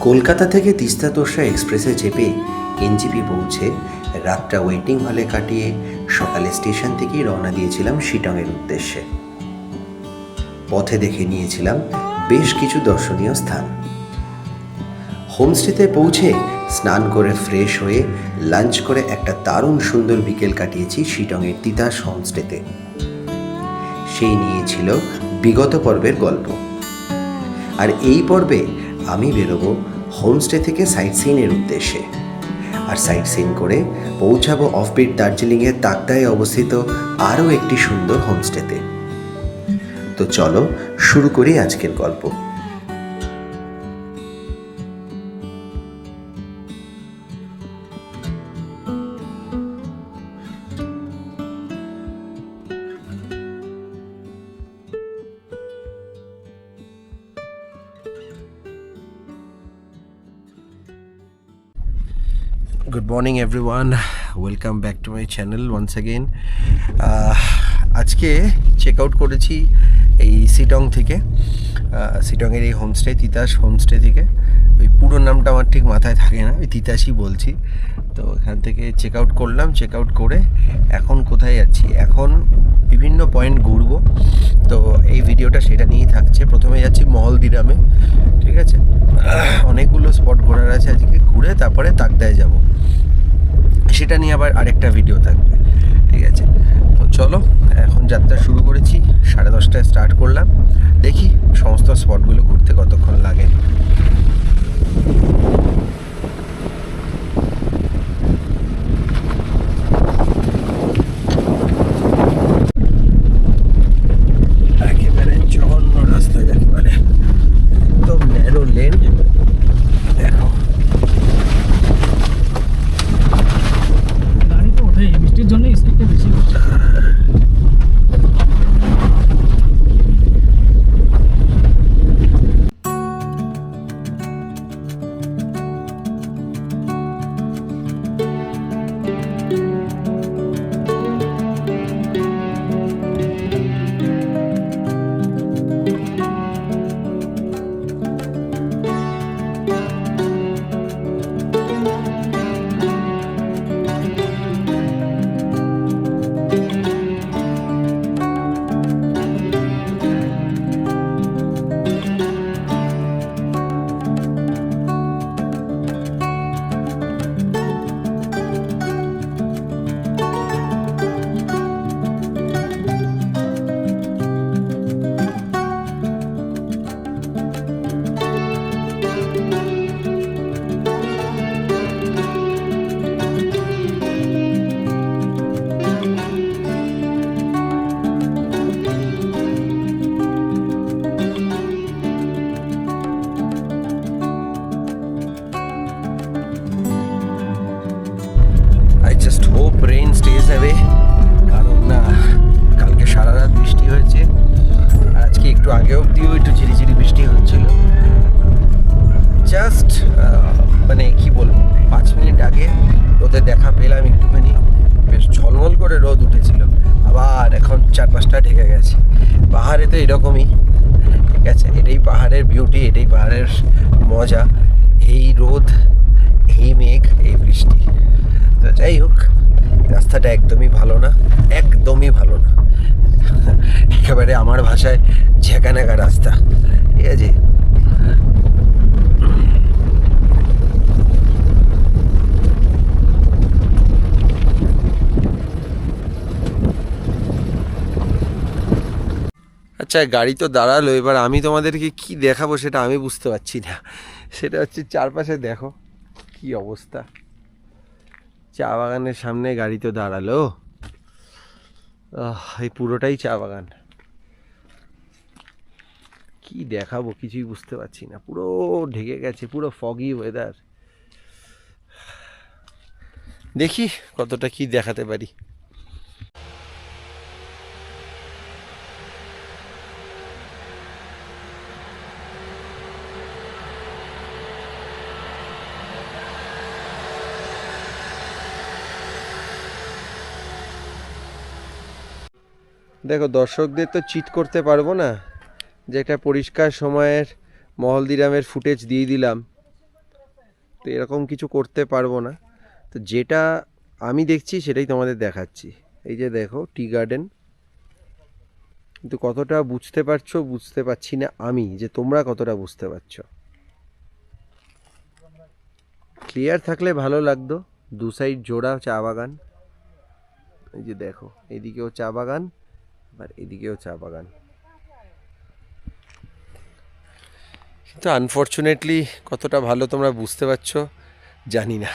কলকাতা থেকে তিস্তা তোর্ষা এক্সপ্রেসে চেপে এনজেপি পৌঁছে রাতটা ওয়েটিং হলে কাটিয়ে সকালে স্টেশন থেকেই রওনা দিয়েছিলাম শিলংয়ের উদ্দেশ্যে। পথে দেখে নিয়েছিলাম বেশ কিছু দর্শনীয় স্থান। হোমস্টেতে পৌঁছে স্নান করে ফ্রেশ হয়ে লাঞ্চ করে একটা দারুণ সুন্দর বিকেল কাটিয়েছি শিলংয়ের তিতাস হোমস্টেতে। সেই নিয়েছিল বিগত পর্বের গল্প। আর এই পর্বে আমি বেরোবো হোমস্টে থেকে সাইট সিইংয়ের উদ্দেশ্যে। আর সাইট সিইং করে পৌঁছাবো অফবিট দার্জিলিংয়ের তাকদায় অবস্থিত আরও একটি সুন্দর হোমস্টেতে। তো চলো শুরু করি আজকের গল্প। Good morning everyone, welcome back to my channel once again. আজকে চেক আউট করেছি এই শিলং থেকে, শিলংয়ের এই হোমস্টে তিতাস হোমস্টে থেকে। ওই পুরো নামটা আমার ঠিক মাথায় থাকে না, ওই তিতাসই বলছি। তো এখান থেকে চেক আউট করলাম, চেক আউট করে এখন কোথায় যাচ্ছি, এখন বিভিন্ন পয়েন্ট ঘুরবো। তো এই ভিডিওটা সেটা নিয়েই থাকছে। প্রথমে যাচ্ছি মহলদিরামে, ঠিক আছে। অনেকগুলো স্পট ঘোরার আছে, আজকে ঘুরে তারপরে তাকদায় যাব, সেটা নিয়ে আবার আরেকটা ভিডিও থাকবে, ঠিক আছে। তো চলো এখন যাত্রা শুরু করেছি, 10:30টায় স্টার্ট করলাম। দেখি সমস্ত স্পটগুলো ঘুরতে কতক্ষণ লাগে। একেবারে জঘন্য রাস্তা, একেবারে একদম ন্যারো লেন। দেখো বৃষ্টির জন্য স্পিডটা বেশি হচ্ছে। Just hope rain stage away, কারণ কালকে সারা রাত বৃষ্টি হয়েছে, আর আজকে একটু আগে অবধিও একটু ঝিরিঝিরি বৃষ্টি হচ্ছিল। জাস্ট মানে কি বলবো, 5 মিনিট আগে রোদের দেখা পেলাম একটুখানি, বেশ ঝলমল করে রোদ উঠেছিল, আবার এখন 4-5টা ঢেকে গেছে। পাহাড়ে তো এরকমই, ঠিক আছে। এটাই পাহাড়ের বিউটি, এটাই পাহাড়ের মজা, এই রোদ, এই মেঘ, এই বৃষ্টি। তো যাই হোক, রাস্তাটা একদমই ভালো না, একদমই ভালো না, একেবারে আমার ভাষায় ঝেঁকানাকা রাস্তা, ঠিক আছে। আচ্ছা, গাড়ি তো দাঁড়ালো, এবার আমি তোমাদেরকে কি দেখাবো সেটা আমি বুঝতে পারছি না। সেটা হচ্ছে চারপাশে দেখো কি অবস্থা। চা বাগানের সামনে গাড়ি তো দাঁড়ালো, এই পুরোটাই চা বাগান। কি দেখাবো কিছুই বুঝতে পারছি না, পুরো ঢেকে গেছে, পুরো ফগি ওয়েদার। দেখি কতটা কি দেখাতে পারি। দেখো, দর্শকদের তো চিট করতে পারবো না, যে একটা পরিষ্কার সময়ের মহলদিরামের ফুটেজ দিয়ে দিলাম, তো এরকম কিছু করতে পারবো না। তো যেটা আমি দেখছি সেটাই তোমাদের দেখাচ্ছি। এই যে দেখো টি গার্ডেন, কিন্তু কতটা বুঝতে পারছো বুঝতে পারছি না আমি, যে তোমরা কতটা বুঝতে পারছো। ক্লিয়ার থাকলে ভালো লাগতো। দু সাইড জোড়া চা বাগান, এই যে দেখো এদিকেও চা বাগান আর এদিকেও চা বাগান। তো আনফর্চুনেটলি কতটা ভালো তোমরা বুঝতে পারছো জানি না।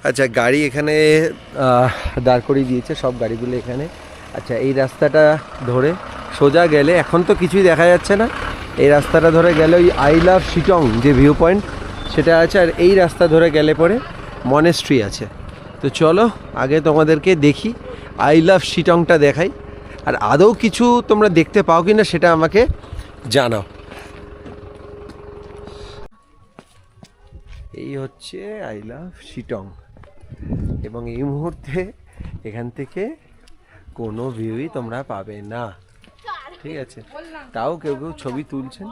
আচ্ছা, গাড়ি এখানে দাঁড় করিয়ে দিয়েছে, সব গাড়িগুলো এখানে। আচ্ছা, এই রাস্তাটা ধরে সোজা গেলে, এখন তো কিছুই দেখা যাচ্ছে না, এই রাস্তাটা ধরে গেলে ওই আই লাভ শিটং যে ভিউ পয়েন্ট সেটা আছে, আর এই রাস্তা ধরে গেলে পরে মনেস্ট্রি আছে। তো চলো আগে তোমাদেরকে দেখি আই লাভ শিটংটা দেখাই, আর আদৌ কিছু তোমরা দেখতে পাও কি না সেটা আমাকে জানাও। এই হচ্ছে আই লাভ শিটং, এবং এই মুহূর্তে এখান থেকে কোনো ভিউই তোমরা পাবে না, ঠিক আছে? তাও কেউ কেউ ছবি তুলছেন,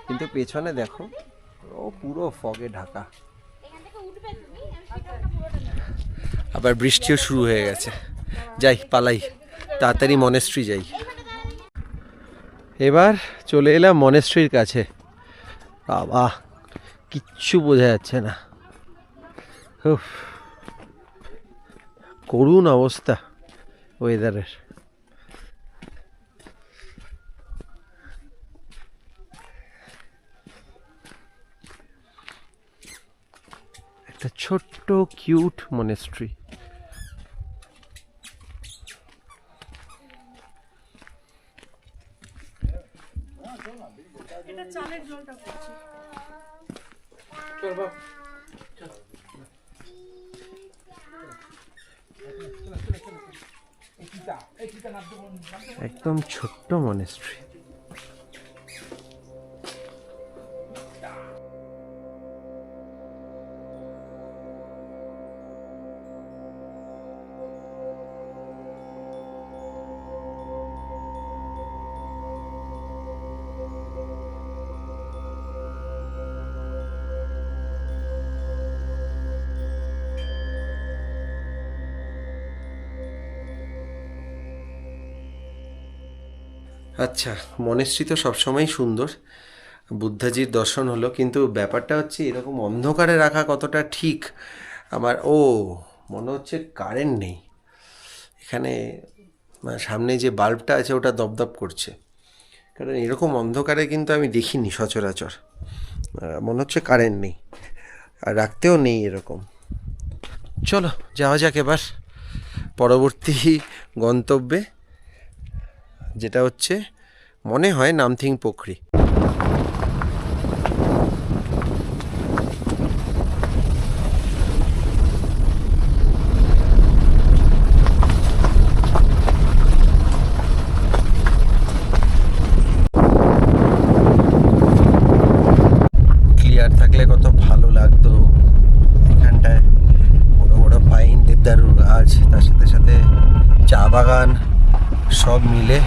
কিন্তু পেছনে দেখো ও পুরো ফগে ঢাকা। আবার বৃষ্টিও শুরু হয়ে গেছে। যাই, পালাই, তাড়াতাড়ি মনেস্ট্রি যাই। এবার চলে এলাম মনেস্ট্রির কাছে। বাবা, কিচ্ছু বোঝা যাচ্ছে না, উফ, করুণ অবস্থা ওয়েদারের। একটা ছোট্ট কিউট মনেস্ট্রি। একদম ছোট্ট মনেস্ট্রি। আচ্ছা, মনেস্ট্রি তো সবসময় সুন্দর, বুদ্ধাজির দর্শন হলো, কিন্তু ব্যাপারটা হচ্ছে এরকম অন্ধকারে রাখা কতটা ঠিক আমার মনে হচ্ছে কারেন্ট নেই এখানে। সামনে যে বাল্বটা আছে ওটা দপদপ করছে, কারণ এরকম অন্ধকারে কিন্তু আমি দেখিনি সচরাচর। মনে হচ্ছে কারেন্ট নেই, আর রাখতেও নেই এরকম। চলো যাওয়া যাক এবার পরবর্তী গন্তব্যে, যেটা হচ্ছে মনে হয় নামথিং পোখরি। ক্লিয়ার থাকলে কত ভালো লাগতো এখানটায়, বড় বড় পাইন, দেবদারুর গাছ, তার সাথে সাথে চা বাগান, সব মিলে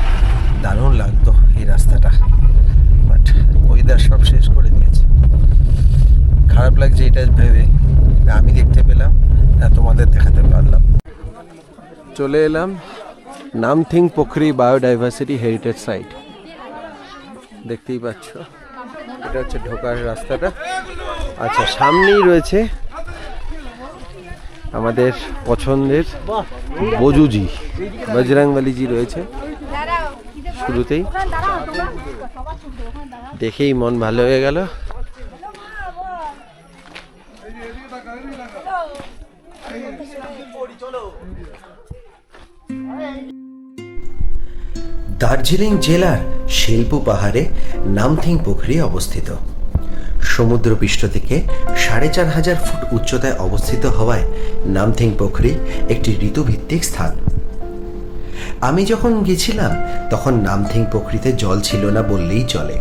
দারুণ লাগতো এই রাস্তাটা। বাট ওয়েদার সব শেষ করে দিয়েছে। খারাপ লাগছে এটা ভেবে, আমি দেখতে পেলাম না, তোমাদের দেখাতে পারলাম। চলে এলাম Namthing Pokhri biodiversity heritage site. দেখতেই পাচ্ছ, এটা হচ্ছে ঢোকার রাস্তাটা। আচ্ছা, সামনেই রয়েছে আমাদের পছন্দের বজুজি, বজরংবলীজি রয়েছে শুরুতেই, দেখেই মন ভালো হয়ে গেল। দার্জিলিং জেলার শিল্পু পাহাড়ে নামথিং পোখরি অবস্থিত। সমুদ্রপৃষ্ঠ থেকে ৪,৫০০ ফুট উচ্চতায় অবস্থিত হওয়ায় নামথিং পোখরি একটি ঋতুভিত্তিক স্থান। আমি যখন গেছিলাম তখন নামথিং পোখরিতে জল ছিল না বললেই চলে।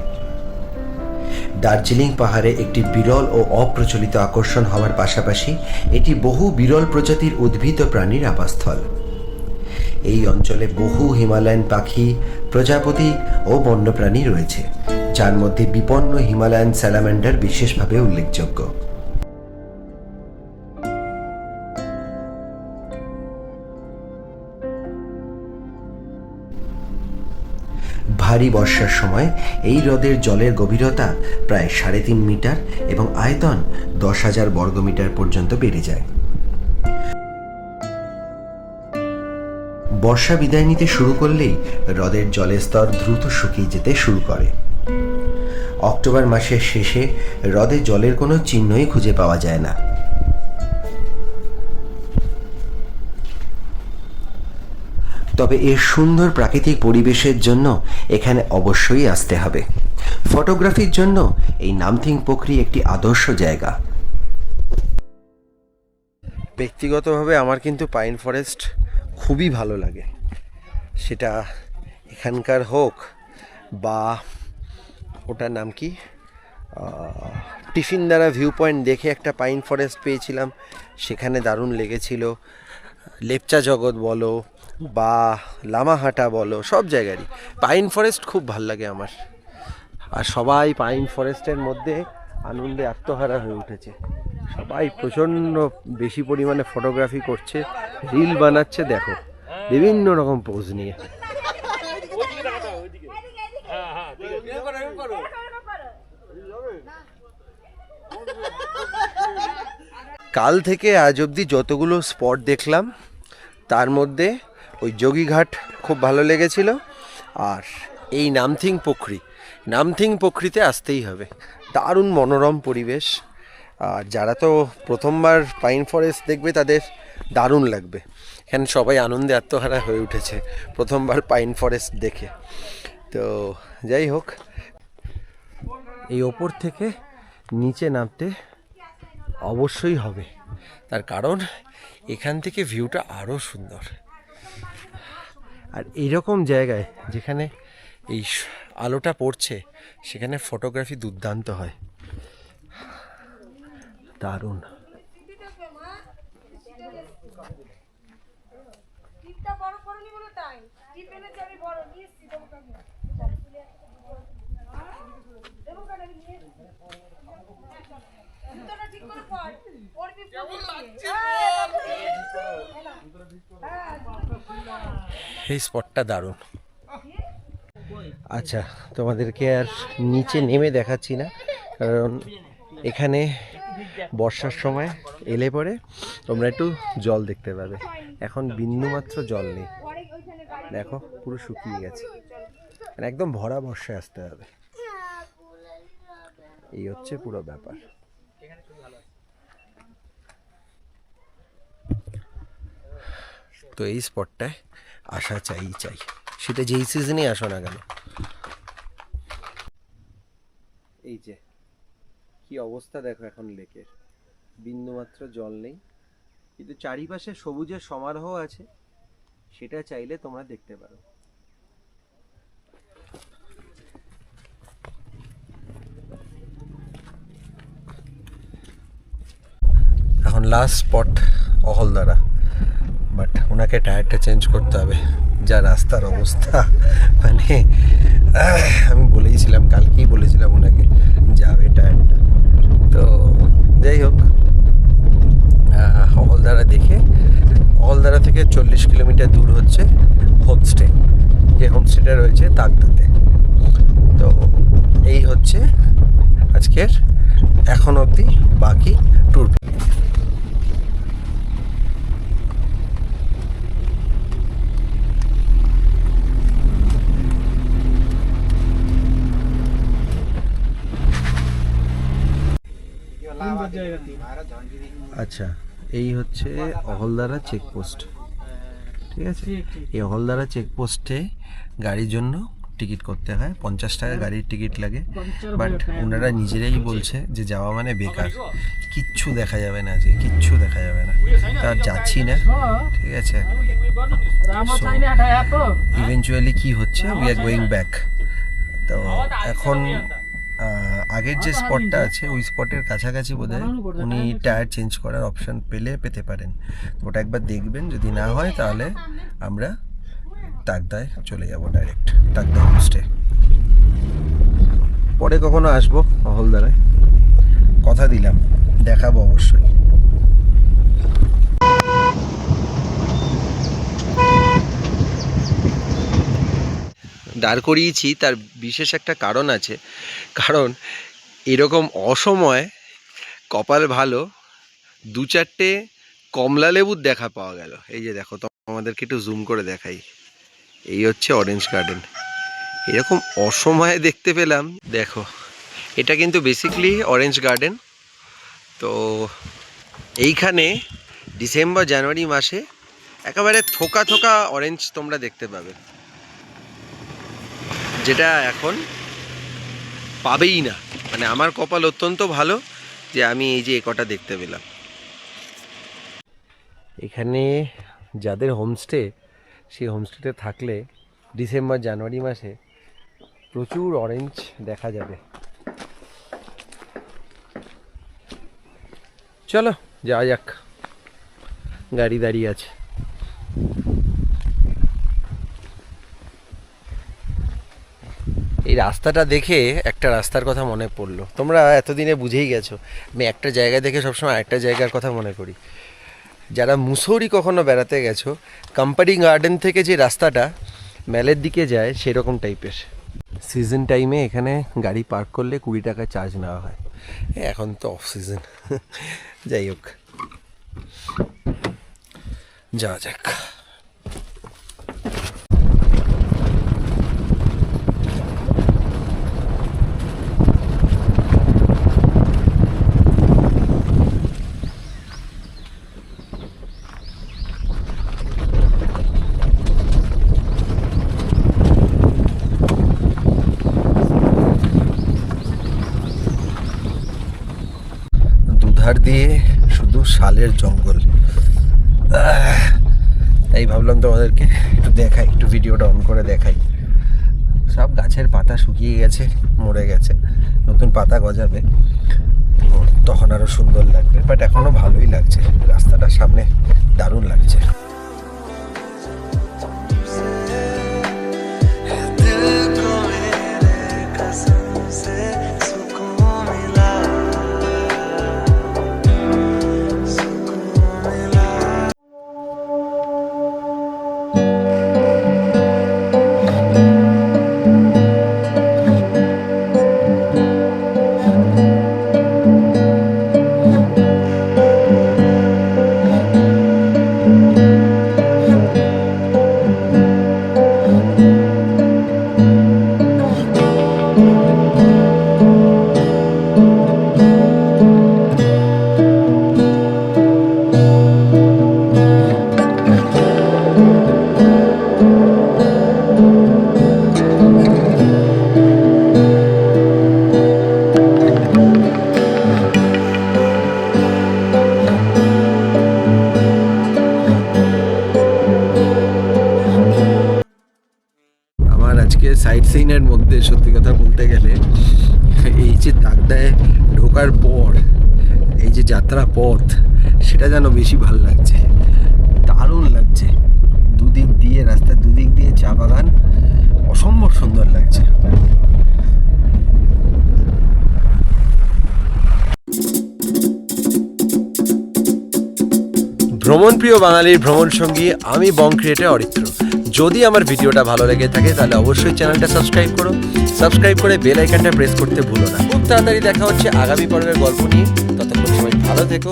দার্জিলিং পাহাড়ে একটি বিরল ও অপ্রচলিত আকর্ষণ হওয়ার পাশাপাশি এটি বহু বিরল প্রজাতির উদ্ভিদ ও প্রাণীর আবাসস্থল। এই অঞ্চলে বহু হিমালয়ান পাখি, প্রজাপতি ও বন্যপ্রাণী রয়েছে, যার মধ্যে বিপন্ন হিমালয়ান স্যালামান্ডার বিশেষভাবে উল্লেখযোগ্য। ভারী বর্ষার সময় এই হ্রদের জলের গভীরতা প্রায় ৩.৫ মিটার এবং আয়তন ১০,০০০ বর্গমিটার পর্যন্ত বেড়ে যায়। বর্ষা বিদায় নিতে শুরু করলেই হ্রদের জলের স্তর দ্রুত শুকিয়ে যেতে শুরু করে। অক্টোবর মাসের শেষে হ্রদে জলের কোনো চিহ্নই খুঁজে পাওয়া যায় না। তবে এর সুন্দর প্রাকৃতিক পরিবেশের জন্য এখানে অবশ্যই আসতে হবে। ফটোগ্রাফির জন্য এই নামথিং পোখরি একটি আদর্শ জায়গা। ব্যক্তিগতভাবে আমার কিন্তু পাইন ফরেস্ট খুবই ভালো লাগে, সেটা এখানকার হোক বা ওটার নাম কি, টিফিন দ্বারা ভিউ পয়েন্ট দেখে একটা পাইন ফরেস্ট পেয়েছিলাম, সেখানে দারুণ লেগেছিল। লেপচা জগৎ বলো বা লামাহাটা বলো, সব জায়গারই পাইন ফরেস্ট খুব ভাল লাগে আমার। আর সবাই পাইন ফরেস্টের মধ্যে আনন্দে আত্মহারা হয়ে উঠেছে। সবাই প্রচণ্ড বেশি পরিমাণে ফটোগ্রাফি করছে, রিল বানাচ্ছে, দেখো বিভিন্ন রকম পোজ নিয়ে। কাল থেকে আজ অবধি যতগুলো স্পট দেখলাম তার মধ্যে ওই যোগীঘাট খুব ভালো লেগেছিল, আর এই নামথিং পোখরিতে আসতেই হবে। দারুণ মনোরম পরিবেশ, আর যারা তো প্রথমবার পাইন ফরেস্ট দেখবে তাদের দারুণ লাগবে। এখানে সবাই আনন্দে আত্মহারা হয়ে উঠেছে প্রথমবার পাইন ফরেস্ট দেখে। তো যাই হোক, এই ওপর থেকে নিচে নামতে অবশ্যই হবে, তার কারণ এখান থেকে ভিউটা আরও সুন্দর। আর এইরকম জায়গায় যেখানে এই আলোটা পড়ছে সেখানে ফটোগ্রাফি দুর্দান্ত হয়, দারুণ। এই স্পটটা দারুণ। আচ্ছা, তোমাদেরকে আর নিচে নেমে দেখাচ্ছি না, কারণ এখানে বর্ষার সময় এলে পরে তোমরা একটু জল দেখতে পাবে। এখন বিন্দুমাত্র জল নেই, দেখো পুরো শুকিয়ে গেছে, একদম ভরা বর্ষায় আসতে হবে। এই হচ্ছে পুরো ব্যাপার। তো এই স্পটটায় আসা চাই, সেটা যেই সিজনে আসো না কেন। এই যে কি অবস্থা দেখো, এখন লেকের বিন্দুমাত্র জল নেই, কিন্তু চারিপাশে সবুজের সমারোহ আছে, সেটা চাইলে তোমরা দেখতে পারো। এখন লাস্ট স্পট অহলদারা, বাট ওনাকে টায়ারটা চেঞ্জ করতে হবে, যা রাস্তার অবস্থা। মানে আমি বলেইছিলাম, কালকেই বলেছিলাম ওনাকে যাবে টায়ারটা। তো যাই হোক, অহলদারা থেকে 40 কিলোমিটার দূর হচ্ছে হোমস্টে, যে হোমস্টেটা রয়েছে তাকদাতে। তো এই হচ্ছে আজকের এখন অবধি বাকি ট্যুর। আচ্ছা, এই হচ্ছে অহলদারা চেকপোস্ট, ঠিক আছে? এই অহলদারা চেকপোস্টে গাড়ির জন্য টিকিট করতে হয়, 50 টাকা গাড়ির টিকিট লাগে। पंचर বাট हो गया टायर। ওনারা নিজেরাই বলছে যে যাওয়া মানে বেকার, কিচ্ছু দেখা যাবে না, আজকে কিচ্ছু দেখা যাবে না, তার যাচ্ছি না, हाँ, ঠিক আছে। रामा So- साई ने हटाया तो ইভেনচুয়ালি কি হচ্ছে, উই আর গোয়িং ব্যাক। তো এখন আগের যে স্পটটা আছে ওই স্পটের কাছাকাছি বোধহয় উনি টায়ার চেঞ্জ করার অপশন পেতে পারেন। তো ওটা একবার দেখবেন, যদি না হয় তাহলে আমরা তাকদায় চলে যাব, ডাইরেক্ট তাকদা হোমস্টে। পরে কখনো আসবো হলদারায়, কথা দিলাম, দেখাবো অবশ্যই। দাঁড় করিয়েছি তার বিশেষ একটা কারণ আছে, কারণ এরকম অসময়ে কপাল ভালো 2-4টে কমলা লেবুর দেখা পাওয়া গেল। এই যে দেখো, তো আমাদেরকে একটু জুম করে দেখাই, এই হচ্ছে অরেঞ্জ গার্ডেন। এরকম অসময়ে দেখতে পেলাম, দেখো এটা কিন্তু বেসিক্যালি অরেঞ্জ গার্ডেন। তো এইখানে ডিসেম্বর জানুয়ারি মাসে একেবারে থোকা থোকা অরেঞ্জ তোমরা দেখতে পাবে, যেটা এখন পাবেই না। মানে আমার কপাল অত্যন্ত ভালো যে আমি এই যে কটা দেখতে পেলাম। এখানে যাদের হোমস্টে, সেই হোমস্টেতে থাকলে ডিসেম্বর জানুয়ারি মাসে প্রচুর অরেঞ্জ দেখা যাবে। চলো যাওয়া যাক, গাড়ি দাঁড়িয়ে আছে। এই রাস্তাটা দেখে একটা রাস্তার কথা মনে পড়লো। তোমরা এতদিনে বুঝেই গেছো আমি একটা জায়গা দেখে সবসময় একটা জায়গার কথা মনে করি। যারা মুসৌরি কখনো বেড়াতে গেছো, কোম্পানি গার্ডেন থেকে যে রাস্তাটা ম্যালের দিকে যায় সেরকম টাইপের। সিজন টাইমে এখানে গাড়ি পার্ক করলে 20 টাকা চার্জ নেওয়া হয়, এখন তো অফ সিজন। যাই হোক, যাওয়া যাক। দুধার দিয়ে শুধু শালের জঙ্গল, তাই ভাবলাম তোমাদেরকে একটু দেখাই, একটু ভিডিওটা অন করে দেখাই। সব গাছের পাতা শুকিয়ে গেছে, মরে গেছে, নতুন পাতা গজাবে, তখন আরো সুন্দর লাগবে। বাট এখনো ভালোই লাগছে, রাস্তাটার সামনে দারুণ লাগছে। সাইট সিনের মধ্যে সত্যি কথা বলতে গেলে এই যে তাকদায় ঢোকার পর এই যে যাত্রা পথ, সেটা যেন বেশি ভালো লাগছে, দারুণ লাগছে। দুদিক দিয়ে রাস্তার দুদিক দিয়ে চা বাগান, অসম্ভব সুন্দর লাগছে। ভ্রমণপ্রিয় বাঙালির ভ্রমণ সঙ্গী আমি বং ক্রিয়েটর অরিত্র। যদি আমার ভিডিওটা ভালো লেগে থাকে তাহলে অবশ্যই চ্যানেলটা সাবস্ক্রাইব করো, সাবস্ক্রাইব করে বেল আইকনটা প্রেস করতে ভুলো না। খুব তাড়াতাড়ি দেখা হচ্ছে আগামী পর্বের গল্প নিয়ে, ততক্ষণ সবাই ভালো থেকো।